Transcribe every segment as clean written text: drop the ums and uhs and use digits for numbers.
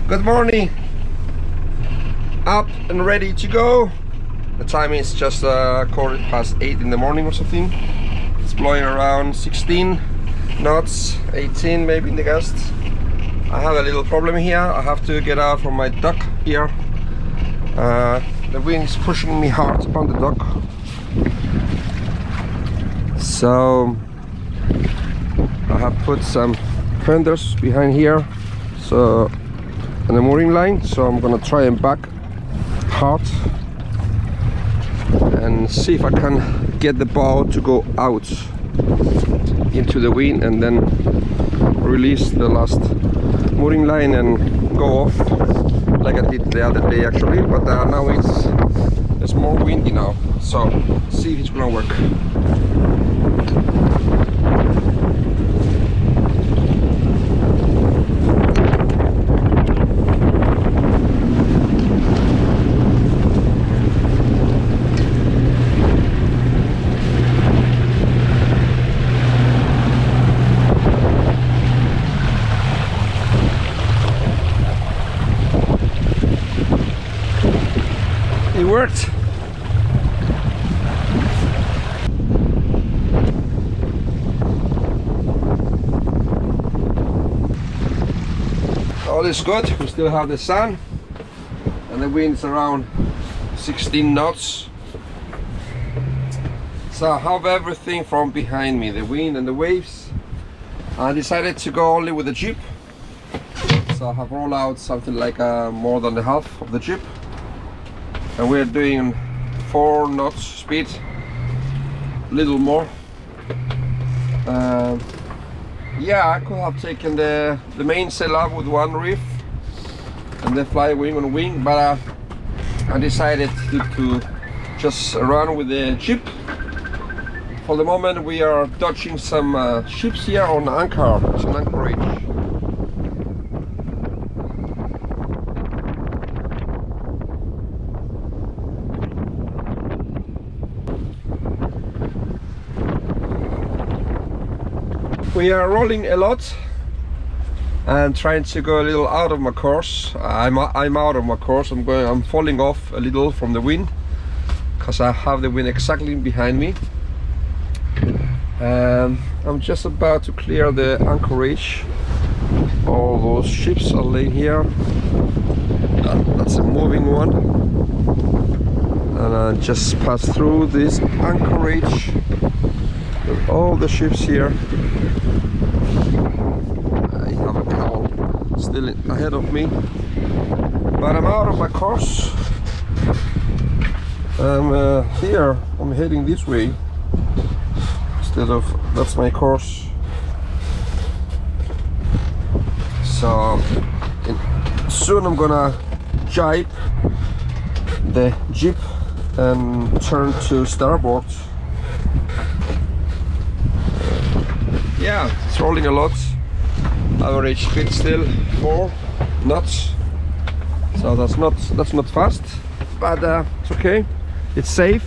Good morning. Up and ready to go. The time is just 8:15 in the morning or something. It's blowing around 16 knots, 18 maybe in the gusts. I have a little problem here. I have to get out from my dock here. The wind is pushing me hard on the dock. So I have put some fenders behind here, so on the mooring line. So I'm gonna try and back hard and see if I can get the bow to go out into the wind and then release the last mooring line and go off like I did the other day actually, but now it's more windy now, so see if it's gonna work. It worked. All is good. We still have the sun and the wind's around 16 knots. So I have everything from behind me, the wind and the waves. I decided to go only with the jib. So I have rolled out something like more than the half of the jib. And we're doing 4 knots speed, a little more. Yeah, I could have taken the main sail up with one reef and then fly wing on wing, but I decided to just run with the jib. For the moment we are dodging some ships here on anchor, some anchorage. We are rolling a lot and trying to go a little out of my course. I'm out of my course. I'm falling off a little from the wind because I have the wind exactly behind me. And I'm just about to clear the anchorage. All those ships are laying here. That's a moving one. And I just passed through this anchorage with all the ships here. Still ahead of me, but I'm out of my course. Here I'm heading this way instead of that's my course. So soon I'm gonna jibe the jib and turn to starboard. Yeah, it's rolling a lot. Average speed still 4 knots, so that's not fast, but it's okay, it's safe.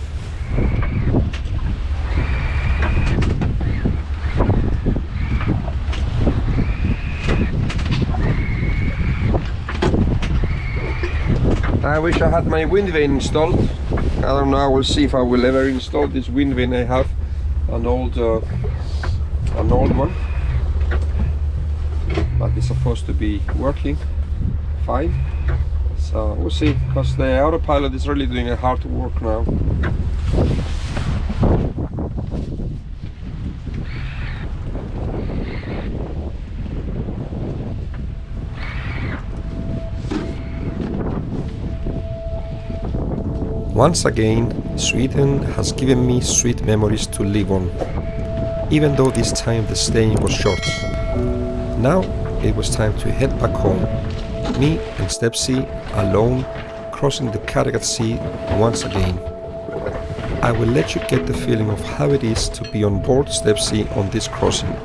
I wish I had my wind vane installed. I don't know, I will see if I will ever install this wind vane. I have an old one, but it's supposed to be working fine, so we'll see, because the autopilot is really doing a hard work now. Once again, Sweden has given me sweet memories to live on, even though this time the staying was short. Now it was time to head back home, me and Stepsy alone crossing the Kattegat Sea once again. I will let you get the feeling of how it is to be on board Stepsy on this crossing.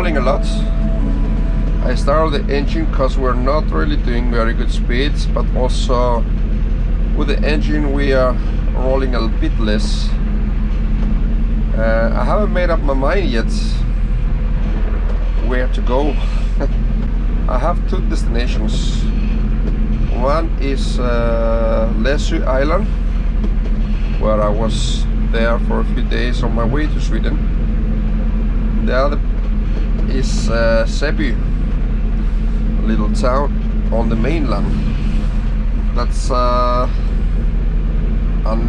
rolling a lot. I started the engine because we're not really doing very good speeds, but also with the engine we are rolling a bit less. I haven't made up my mind yet where to go. I have two destinations. One is Lesser Island, where I was there for a few days on my way to Sweden. The other is Säby, a little town on the mainland. That's an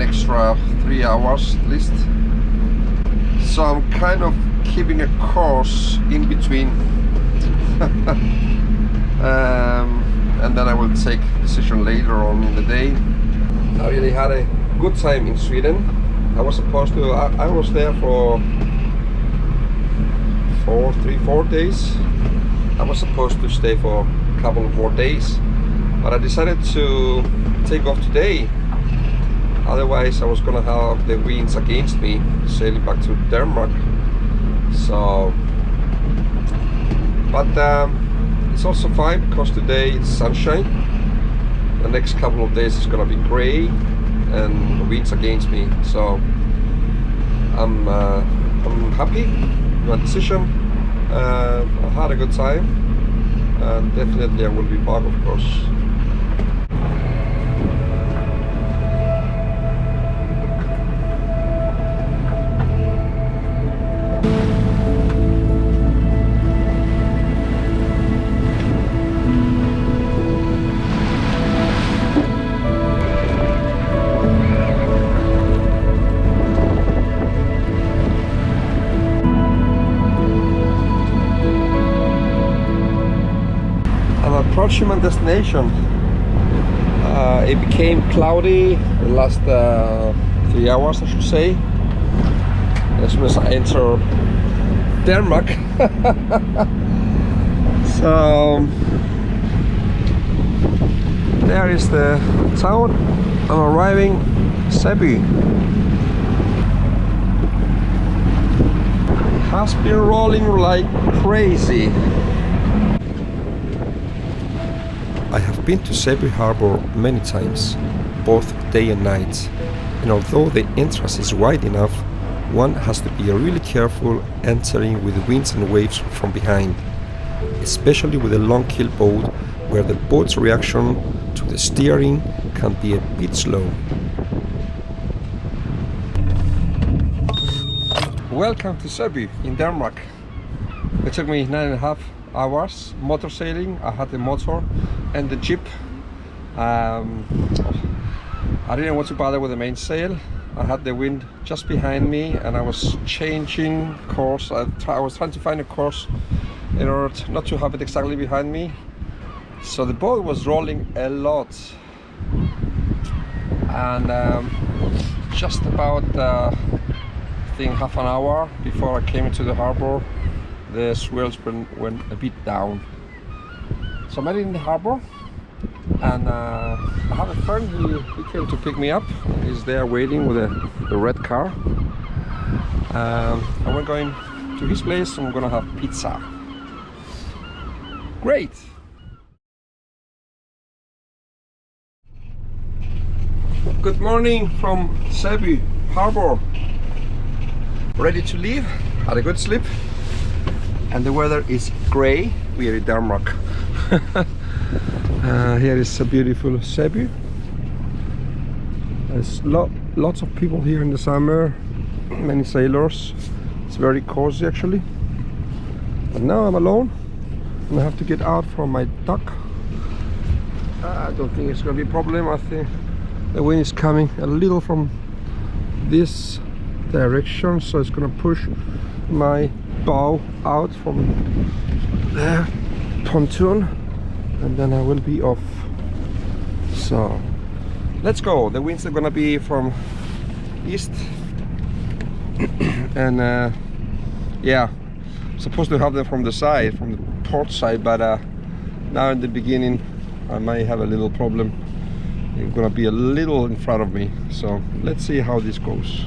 extra 3 hours at least. So I'm kind of keeping a course in between. And then I will take a decision later on in the day. I really had a good time in Sweden. I was supposed to, I was there for 4 days. I was supposed to stay for a couple of more days, but I decided to take off today. Otherwise I was gonna have the winds against me sailing back to Denmark. So, but it's also fine because today it's sunshine. The next couple of days is gonna be gray and the winds against me. So I'm happy with my decision. I had a good time, and definitely I will be back, of course. Approaching my destination. It became cloudy the last 3 hours, I should say, as soon as I enter Denmark. So there is the town. I'm arriving Säby. Has been rolling like crazy. I have been to Säby Harbor many times, both day and night, and although the entrance is wide enough, one has to be really careful entering with winds and waves from behind, especially with a long keel boat where the boat's reaction to the steering can be a bit slow. Welcome to Säby in Denmark. It took me 9.5 hours motor sailing. I had the motor and the jib. I didn't want to bother with the mainsail. I had the wind just behind me and I was changing course. I was trying to find a course in order not to have it exactly behind me. So the boat was rolling a lot, and just about I think half an hour before I came into the harbor, the swells went a bit down. So I made it in the harbor, and I have a friend. He came to pick me up. He's there waiting with the red car, and we're going to his place and we're gonna have pizza. Great! Good morning from Säby Harbor. Ready to leave. Had a good sleep. And the weather is grey. We are in Denmark. Here is a beautiful Säby. There's lots of people here in the summer, many sailors. It's very cozy actually. But now I'm alone and I have to get out from my dock. I don't think it's going to be a problem. I think the wind is coming a little from this direction, so it's going to push my bow out from the pontoon and then I will be off. So let's go. The winds are gonna be from east and yeah, I'm supposed to have them from the side, from the port side, but now in the beginning I might have a little problem. It's gonna be a little in front of me, so let's see how this goes.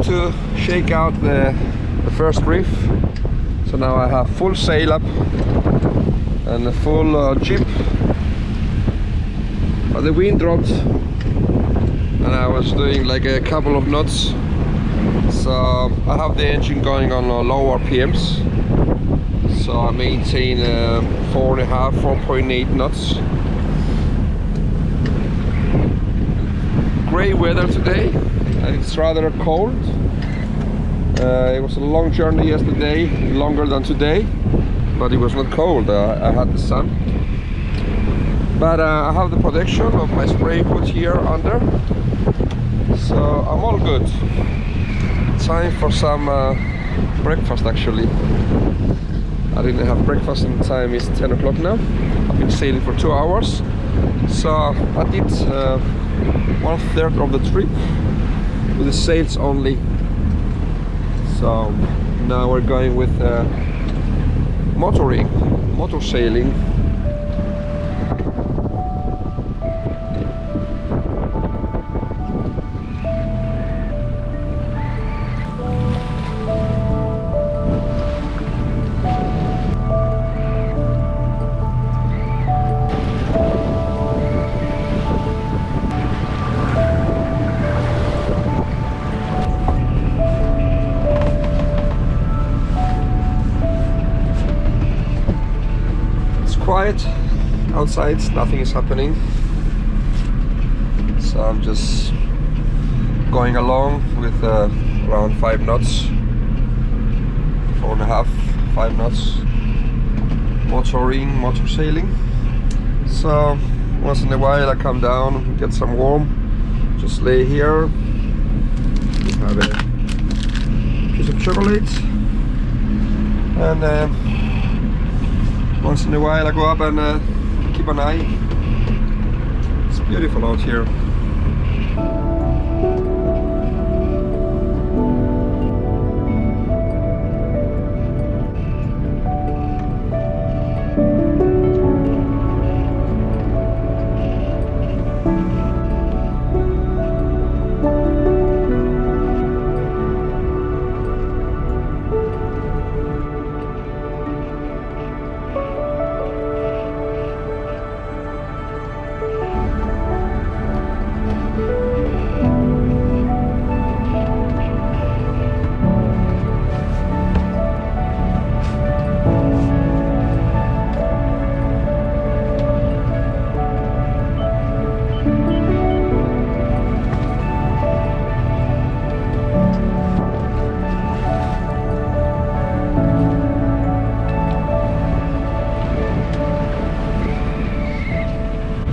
to shake out the first reef. So now I have full sail up and a full jib. But the wind dropped and I was doing like a couple of knots. So I have the engine going on low RPMs. So I maintain 4.8 knots. Grey weather today and it's rather cold. It was a long journey yesterday, longer than today, but it was not cold. I had the sun. But I have the protection of my spray hood here under, so I'm all good. Time for some breakfast actually. I didn't have breakfast and the time is 10 o'clock now. I've been sailing for 2 hours, so I did 1/3 of the trip with the sails only. So now we're going with motor sailing. Quiet outside, nothing is happening, so I'm just going along with around 5 knots, 4.5, 5 knots, motor sailing. So once in a while I come down, get some warm, just lay here, have a piece of chocolate, and once in a while I go up and keep an eye. It's beautiful out here.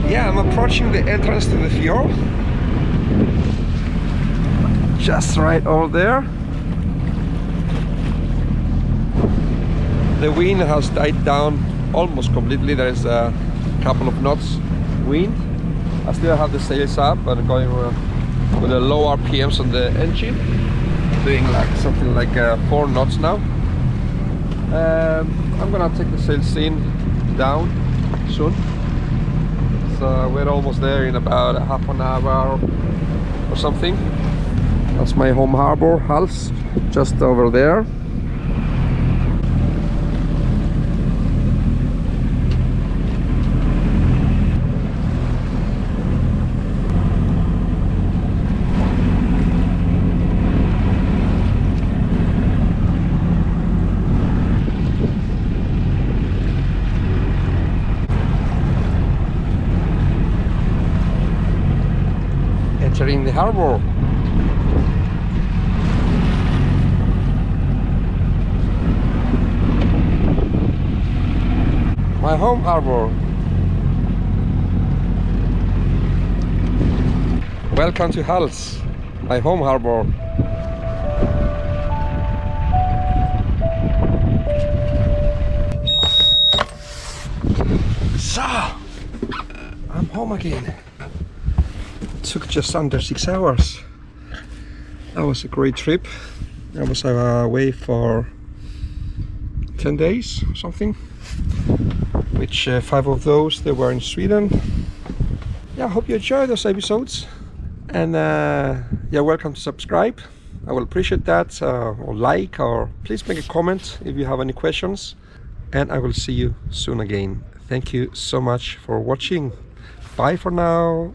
Yeah, I'm approaching the entrance to the fjord. Just right over there. The wind has died down almost completely. There's a couple of knots wind. I still have the sails up, but going with the low RPMs on the engine. Doing like something like 4 knots now. I'm gonna take the sails in down soon. So we're almost there in about half an hour or something. That's my home harbor, Hals, just over there. Entering the harbor. My home harbor. Welcome to Hals, my home harbor. So, I'm home again. Took just under 6 hours. That was a great trip. I was away for 10 days or something, which 5 of those they were in Sweden. Yeah, I hope you enjoyed those episodes, and yeah, welcome to subscribe I will appreciate that, or like, or please make a comment if you have any questions, and I will see you soon again. Thank you so much for watching. Bye for now.